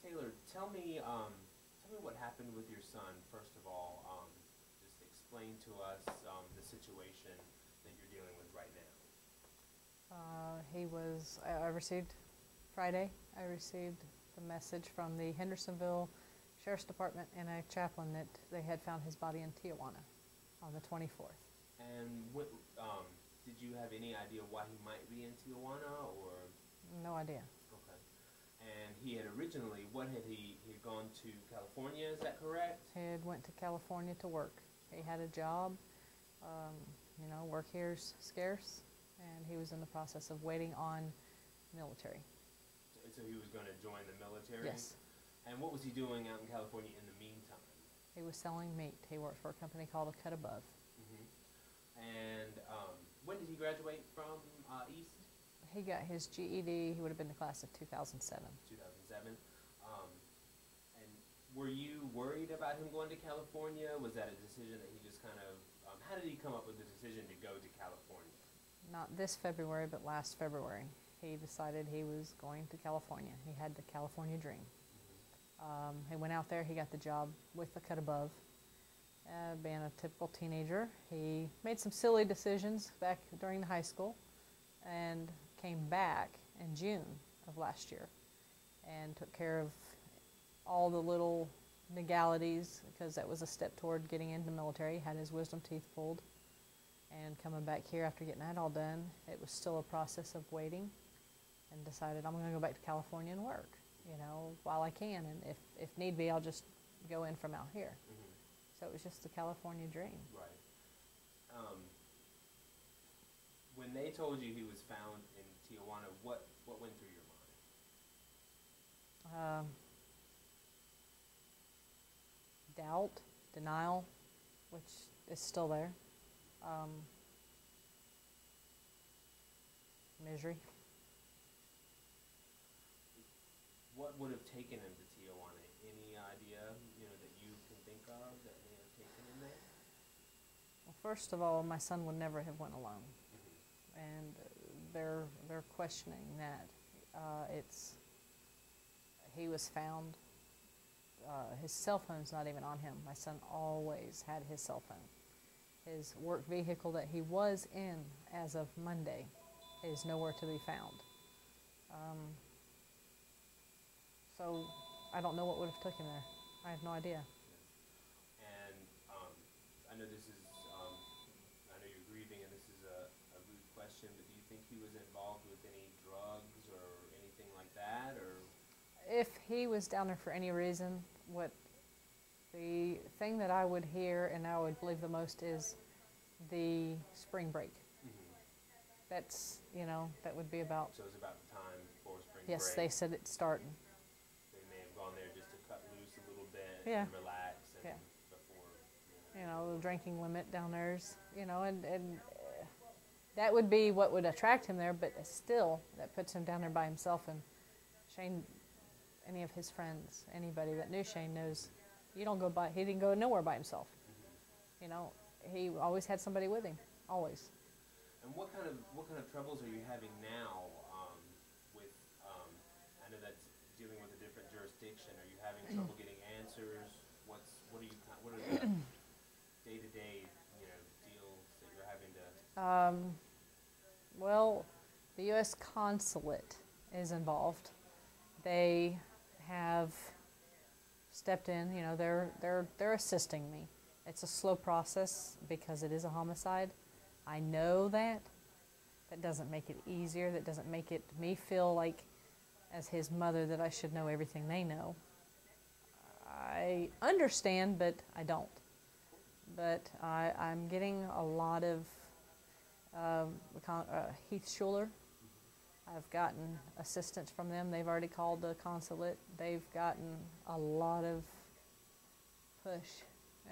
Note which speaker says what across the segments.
Speaker 1: Taylor, tell me what happened with your son, first of all. Just explain to us the situation that you're dealing with right now.
Speaker 2: I received, Friday, I received the message from the Hendersonville Sheriff's Department and a chaplain that they had found his body in Tijuana on the 24th.
Speaker 1: And did you have any idea why he might be in Tijuana, or?
Speaker 2: No idea.
Speaker 1: Okay. And he had originally, he had gone to California, is that correct?
Speaker 2: He had went to California to work. He had a job. Work here's scarce, and he was in the process of waiting on military.
Speaker 1: So he was going to join the military?
Speaker 2: Yes.
Speaker 1: And what was he doing out in California in the meantime?
Speaker 2: He was selling meat. He worked for a company called A Cut Above.
Speaker 1: And when did he graduate from East?
Speaker 2: He got his GED. He would have been the class of 2007.
Speaker 1: 2007. And were you worried about him going to California? Was that a decision that he just kind of, how did he come up with the decision to go to California?
Speaker 2: Not this February, but last February. He decided he was going to California. He had the California dream. He went out there. He got the job with The Cut Above. Being a typical teenager, he made some silly decisions back during the high school and came back in June of last year and took care of all the little legalities, because that was a step toward getting into the military. Had his wisdom teeth pulled, and coming back here after getting that all done, it was still a process of waiting, and decided I'm going to go back to California and work, while I can, and if need be, I'll just go in from out here. So it was just the California dream.
Speaker 1: Right. When they told you he was found in Tijuana, what went through your mind?
Speaker 2: Doubt, denial, which is still there. Misery.
Speaker 1: What would have taken him to Tijuana? Any idea, that you can think of that may have taken him there?
Speaker 2: Well, first of all, my son would never have went alone, and they're questioning that. He was found. His cell phone's not even on him. My son always had his cell phone. His work vehicle that he was in as of Monday is nowhere to be found. So I don't know what would have took him there. I have no idea.
Speaker 1: And I know this is, I know you're grieving, and this is a rude question, but do you think he was involved with any drugs or anything like that, or?
Speaker 2: If he was down there for any reason, the thing that I would hear and I would believe the most is the spring break. That's, that would be about.
Speaker 1: So it was about the time for spring break.
Speaker 2: Yes, they said it's starting.
Speaker 1: They may have gone there just to cut loose a little bit
Speaker 2: Yeah.
Speaker 1: and relax, and before.
Speaker 2: The drinking limit down there's, and that would be what would attract him there, but still, that puts him down there by himself. And Shane, any of his friends, anybody that knew Shane knows, he didn't go nowhere by himself. He always had somebody with him, always.
Speaker 1: And what kind of troubles are you having now with? I know that's dealing with a different jurisdiction. Are you having trouble getting answers? What are the day-to-day deals that you're having to?
Speaker 2: Well, the U.S. consulate is involved. They have stepped in. They're assisting me. It's a slow process because it is a homicide. I know that. That doesn't make it easier. That doesn't make me feel like, as his mother, that I should know everything they know. I understand, but I don't. But I'm getting a lot of Heath Schuler. I've gotten assistance from them. They've already called the consulate. They've gotten a lot of push,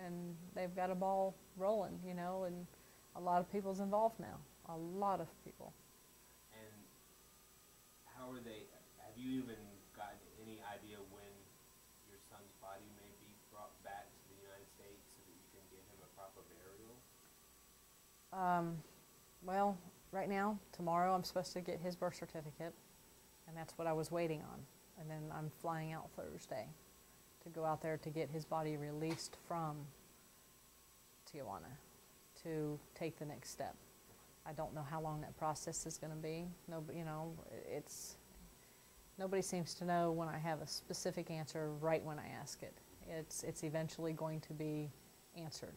Speaker 2: and they've got a ball rolling, and a lot of people's involved now. A lot of people.
Speaker 1: And how are they? Have you even gotten any idea when your son's body may be brought back to the United States so that you can give him a proper burial?
Speaker 2: Well, right now, tomorrow, I'm supposed to get his birth certificate, and that's what I was waiting on. And then I'm flying out Thursday to go out there to get his body released from Tijuana to take the next step. I don't know how long that process is going to be. Nobody, you know, nobody seems to know when I have a specific answer right when I ask it. It's eventually going to be answered.